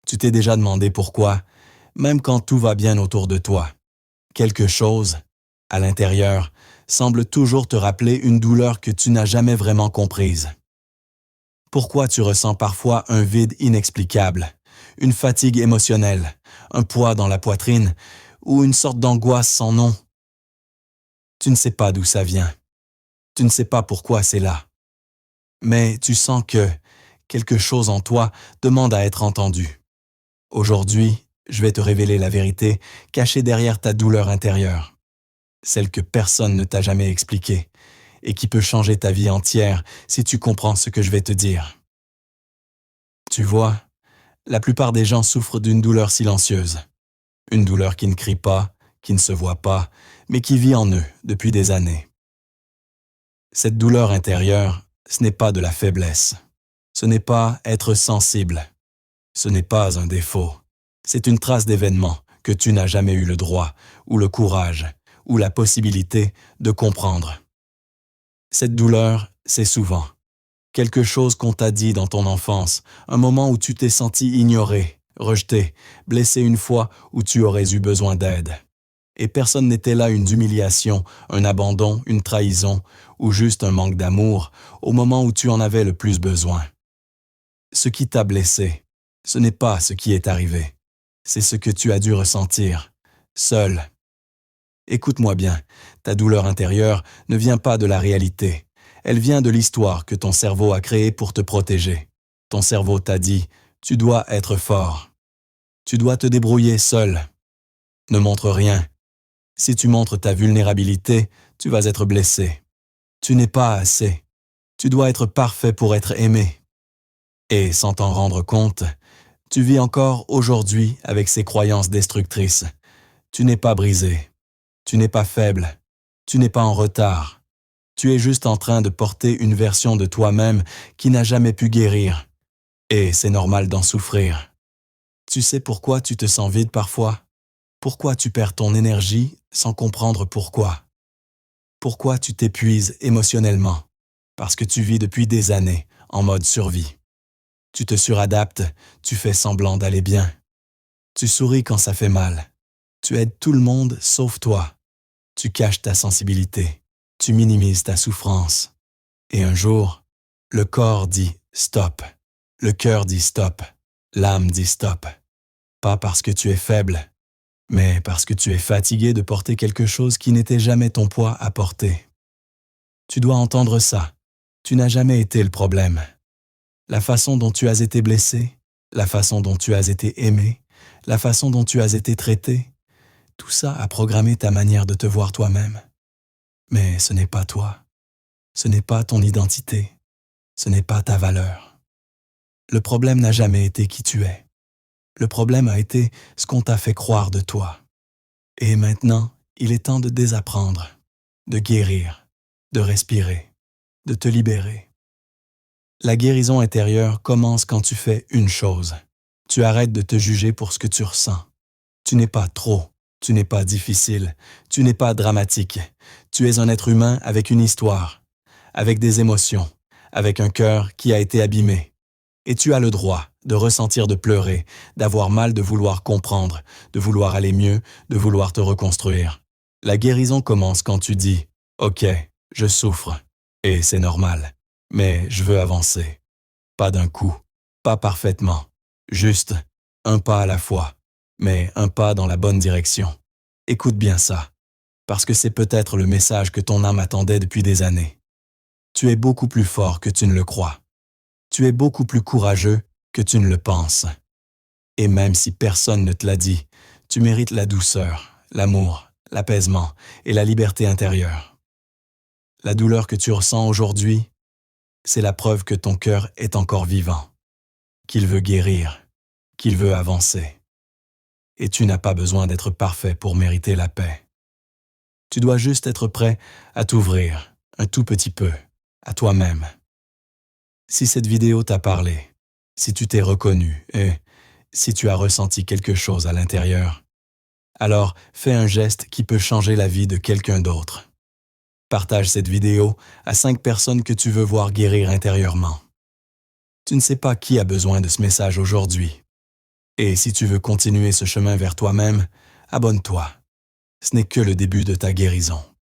Tu t'es déjà demandé pourquoi, même quand tout va bien autour de toi. Quelque chose, à l'intérieur, semble toujours te rappeler une douleur que tu n'as jamais vraiment comprise. Pourquoi tu ressens parfois un vide inexplicable, une fatigue émotionnelle, un poids dans la poitrine ou une sorte d'angoisse sans nom? Tu ne sais pas d'où ça vient. Tu ne sais pas pourquoi c'est là. Mais tu sens que quelque chose en toi demande à être entendu. Aujourd'hui, je vais te révéler la vérité cachée derrière ta douleur intérieure, celle que personne ne t'a jamais expliquée et qui peut changer ta vie entière si tu comprends ce que je vais te dire. Tu vois, la plupart des gens souffrent d'une douleur silencieuse, une douleur qui ne crie pas, qui ne se voit pas, mais qui vit en eux depuis des années. Cette douleur intérieure, ce n'est pas de la faiblesse, ce n'est pas être sensible, ce n'est pas un défaut, c'est une trace d'événement que tu n'as jamais eu le droit, ou le courage, ou la possibilité de comprendre. Cette douleur, c'est souvent quelque chose qu'on t'a dit dans ton enfance, un moment où tu t'es senti ignoré, rejeté, blessé une fois où tu aurais eu besoin d'aide. Et personne n'était là, une humiliation, un abandon, une trahison, ou juste un manque d'amour, au moment où tu en avais le plus besoin. Ce qui t'a blessé, ce n'est pas ce qui est arrivé, c'est ce que tu as dû ressentir, seul. Écoute-moi bien, ta douleur intérieure ne vient pas de la réalité. Elle vient de l'histoire que ton cerveau a créée pour te protéger. Ton cerveau t'a dit, tu dois être fort. Tu dois te débrouiller seul. Ne montre rien. Si tu montres ta vulnérabilité, tu vas être blessé. Tu n'es pas assez. Tu dois être parfait pour être aimé. Et sans t'en rendre compte, tu vis encore aujourd'hui avec ces croyances destructrices. Tu n'es pas brisé. Tu n'es pas faible. Tu n'es pas en retard. Tu es juste en train de porter une version de toi-même qui n'a jamais pu guérir. Et c'est normal d'en souffrir. Tu sais pourquoi tu te sens vide parfois? Pourquoi tu perds ton énergie sans comprendre pourquoi? Pourquoi tu t'épuises émotionnellement? Parce que tu vis depuis des années en mode survie. Tu te suradaptes, tu fais semblant d'aller bien. Tu souris quand ça fait mal. Tu aides tout le monde sauf toi. Tu caches ta sensibilité. Tu minimises ta souffrance. Et un jour, le corps dit stop. Le cœur dit stop. L'âme dit stop. Pas parce que tu es faible, mais parce que tu es fatigué de porter quelque chose qui n'était jamais ton poids à porter. Tu dois entendre ça. Tu n'as jamais été le problème. La façon dont tu as été blessé, la façon dont tu as été aimé, la façon dont tu as été traité, tout ça a programmé ta manière de te voir toi-même. Mais ce n'est pas toi. Ce n'est pas ton identité. Ce n'est pas ta valeur. Le problème n'a jamais été qui tu es. Le problème a été ce qu'on t'a fait croire de toi. Et maintenant, il est temps de désapprendre, de guérir, de respirer, de te libérer. La guérison intérieure commence quand tu fais une chose. Tu arrêtes de te juger pour ce que tu ressens. Tu n'es pas trop, tu n'es pas difficile, tu n'es pas dramatique. Tu es un être humain avec une histoire, avec des émotions, avec un cœur qui a été abîmé. Et tu as le droit de ressentir, de pleurer, d'avoir mal, de vouloir comprendre, de vouloir aller mieux, de vouloir te reconstruire. La guérison commence quand tu dis « Ok, je souffre, et c'est normal, mais je veux avancer. » Pas d'un coup, pas parfaitement, juste un pas à la fois, mais un pas dans la bonne direction. Écoute bien ça, parce que c'est peut-être le message que ton âme attendait depuis des années. Tu es beaucoup plus fort que tu ne le crois. Tu es beaucoup plus courageux que tu ne le penses. Et même si personne ne te l'a dit, tu mérites la douceur, l'amour, l'apaisement et la liberté intérieure. La douleur que tu ressens aujourd'hui, c'est la preuve que ton cœur est encore vivant, qu'il veut guérir, qu'il veut avancer. Et tu n'as pas besoin d'être parfait pour mériter la paix. Tu dois juste être prêt à t'ouvrir un tout petit peu à toi-même. Si cette vidéo t'a parlé, si tu t'es reconnu et si tu as ressenti quelque chose à l'intérieur, alors fais un geste qui peut changer la vie de quelqu'un d'autre. Partage cette vidéo à 5 personnes que tu veux voir guérir intérieurement. Tu ne sais pas qui a besoin de ce message aujourd'hui. Et si tu veux continuer ce chemin vers toi-même, abonne-toi. Ce n'est que le début de ta guérison.